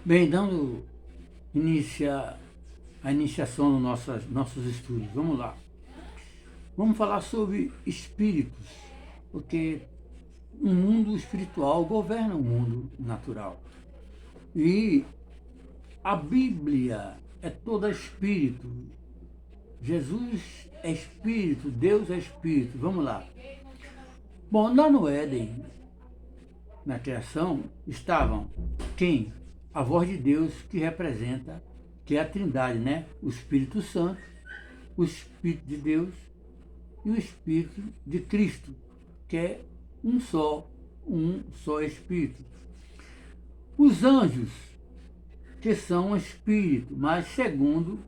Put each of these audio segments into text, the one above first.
Bem, dando a iniciação nos nossos estudos, vamos lá. Vamos falar sobre espíritos, porque o mundo espiritual governa o mundo natural. E a Bíblia é toda espírito. Jesus é espírito, Deus é espírito. Vamos lá. Bom, lá no Éden, na criação, estavam quem? A voz de Deus que representa, que é a Trindade, né? O Espírito Santo, o Espírito de Deus e o Espírito de Cristo, que é um só Espírito. Os anjos, que são um espírito, mas segundo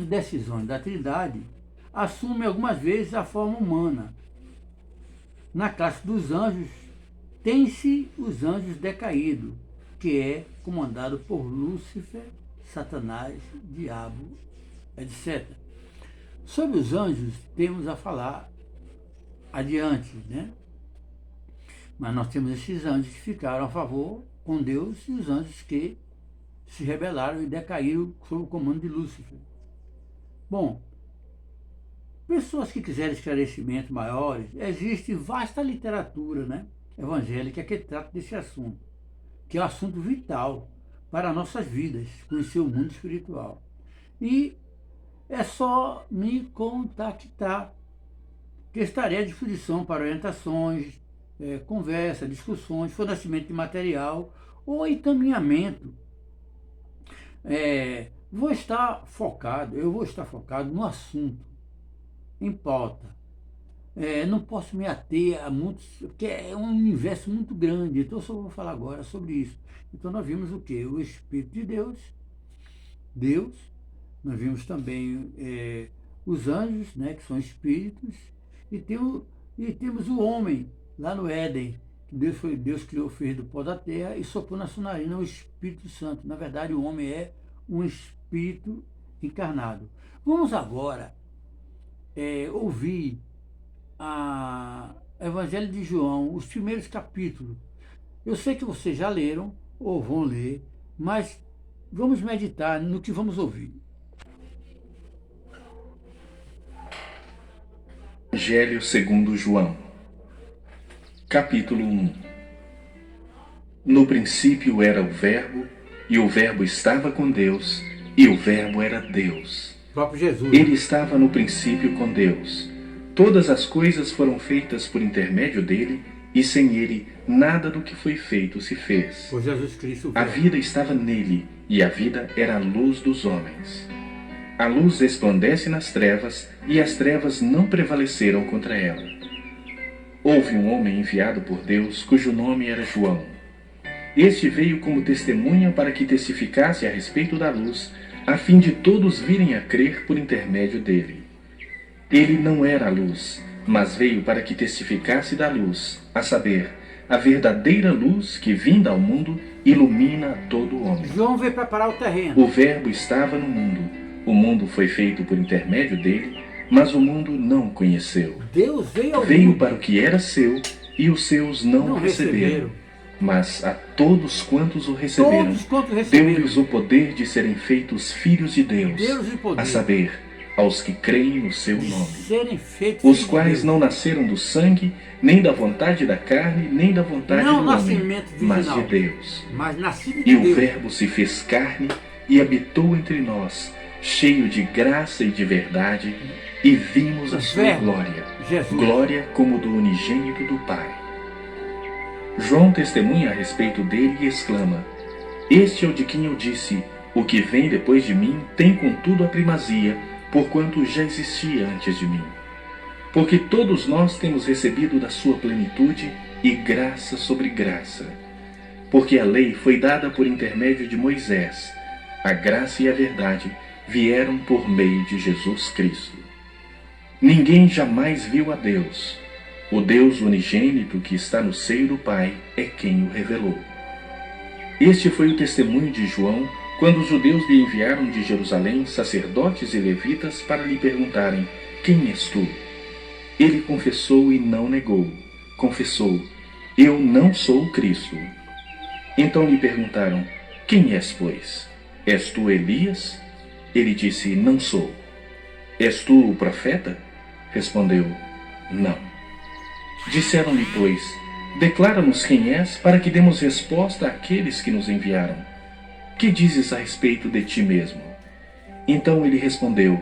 decisões da Trindade, assumem algumas vezes a forma humana. Na classe dos anjos, tem-se os anjos decaídos, que é comandado por Lúcifer, Satanás, Diabo, etc. Sobre os anjos, temos a falar adiante, né? Mas nós temos esses anjos que ficaram a favor com Deus e os anjos que se rebelaram e decaíram sob o comando de Lúcifer. Bom, pessoas que quiserem esclarecimentos maiores, existe vasta literatura, né, evangélica que trata desse assunto, que é um assunto vital para nossas vidas, conhecer o mundo espiritual. E é só me contactar, que estarei à disposição para orientações, conversa, discussões, fornecimento de material ou encaminhamento. Eu vou estar focado no assunto, em pauta. Não posso me ater a muitos, porque é um universo muito grande, então eu só vou falar agora sobre isso. Então nós vimos o quê? O Espírito de Deus, nós vimos também os anjos, né, que são espíritos, e temos o homem, lá no Éden, que Deus criou, fez do pó da terra e soprou na sua narina o Espírito Santo. Na verdade, o homem é um espírito encarnado. Vamos agora ouvir a Evangelho de João, os primeiros capítulos. Eu sei que vocês já leram ou vão ler, mas vamos meditar no que vamos ouvir. Evangelho segundo João, capítulo 1. No princípio era o Verbo, e o Verbo estava com Deus, e o Verbo era Deus. O próprio Jesus. Ele estava no princípio com Deus. Todas as coisas foram feitas por intermédio dele, e sem ele nada do que foi feito se fez. Por Jesus Cristo. A vida estava nele, e a vida era a luz dos homens. A luz resplandece nas trevas, e as trevas não prevaleceram contra ela. Houve um homem enviado por Deus, cujo nome era João. Este veio como testemunha para que testificasse a respeito da luz, a fim de todos virem a crer por intermédio dele. Ele não era a luz, mas veio para que testificasse da luz, a saber, a verdadeira luz que, vinda ao mundo, ilumina a todo homem. João veio preparar o terreno. O Verbo estava no mundo. O mundo foi feito por intermédio dele, mas o mundo não o conheceu. Deus veio para o que era seu, e os seus não o receberam. Mas a todos quantos o receberam, deu-lhes o poder de serem feitos filhos de Deus, a saber, aos que creem no seu nome, os quais não nasceram do sangue, nem da vontade da carne, nem da vontade do homem, mas de Deus. E o Verbo se fez carne e habitou entre nós, cheio de graça e de verdade, e vimos a sua glória, glória como do unigênito do Pai. João testemunha a respeito dele e exclama: Este é o de quem eu disse, o que vem depois de mim tem contudo a primazia, porquanto já existia antes de mim. Porque todos nós temos recebido da sua plenitude e graça sobre graça. Porque a lei foi dada por intermédio de Moisés, a graça e a verdade vieram por meio de Jesus Cristo. Ninguém jamais viu a Deus. O Deus unigênito que está no seio do Pai é quem o revelou. Este foi o testemunho de João quando os judeus lhe enviaram de Jerusalém sacerdotes e levitas para lhe perguntarem: Quem és tu? Ele confessou e não negou. Confessou: Eu não sou o Cristo. Então lhe perguntaram: Quem és, pois? És tu Elias? Ele disse: Não sou. És tu o profeta? Respondeu: Não. Disseram-lhe, pois: Declara-nos quem és, para que demos resposta àqueles que nos enviaram. Que dizes a respeito de ti mesmo? Então ele respondeu: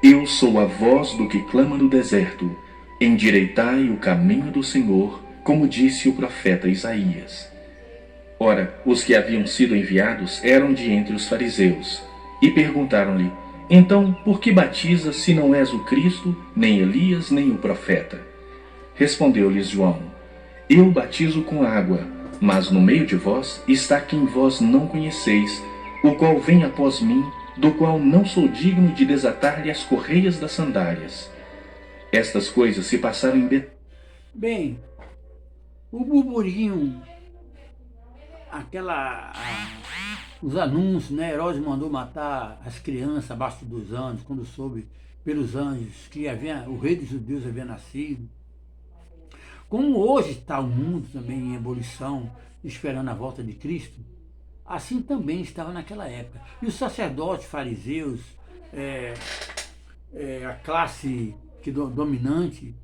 Eu sou a voz do que clama no deserto: Endireitai o caminho do Senhor, como disse o profeta Isaías. Ora, os que haviam sido enviados eram de entre os fariseus, e perguntaram-lhe: Então, por que batizas se não és o Cristo, nem Elias, nem o profeta? Respondeu-lhes João: Eu batizo com água, mas no meio de vós está quem vós não conheceis, o qual vem após mim, do qual não sou digno de desatar-lhe as correias das sandálias. Estas coisas se passaram em Betânia. Bem, o burburinho, os anúncios, né? Herodes mandou matar as crianças abaixo dos anos, quando soube pelos anjos que o rei dos judeus havia nascido. Como hoje está o mundo também em ebulição, esperando a volta de Cristo, assim também estava naquela época. E os sacerdotes, fariseus, a classe dominante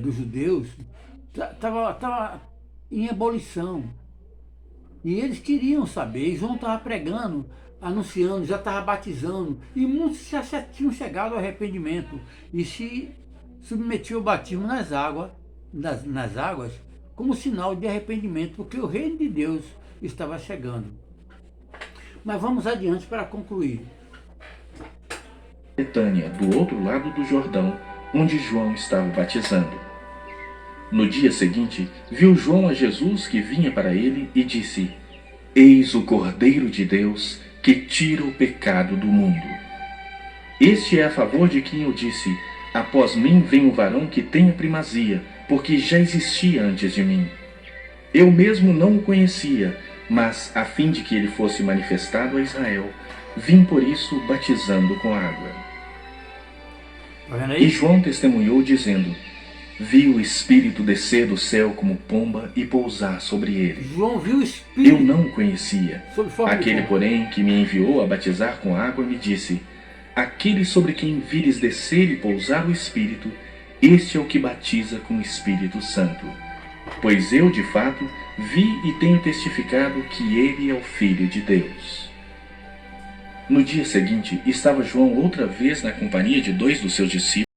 dos judeus, estava em ebulição. E eles queriam saber, e João estava pregando, anunciando, já estava batizando, e muitos já tinham chegado ao arrependimento e se submetiam ao batismo nas águas como sinal de arrependimento, porque o reino de Deus estava chegando. Mas vamos adiante para concluir. Betânia, do outro lado do Jordão, onde João estava batizando. No dia seguinte, viu João a Jesus que vinha para ele e disse: Eis o Cordeiro de Deus que tira o pecado do mundo. Este é a favor de quem eu disse: Após mim vem o varão que tem a primazia, porque já existia antes de mim. Eu mesmo não o conhecia, mas, a fim de que ele fosse manifestado a Israel, vim por isso batizando com água. E João testemunhou, dizendo: Vi o Espírito descer do céu como pomba e pousar sobre ele. João viu o Espírito. Eu não o conhecia. Aquele, porém, que me enviou a batizar com água, me disse: Aquele sobre quem vires descer e pousar o Espírito, este é o que batiza com o Espírito Santo. Pois eu, de fato, vi e tenho testificado que ele é o Filho de Deus. No dia seguinte, estava João outra vez na companhia de 2 dos seus discípulos.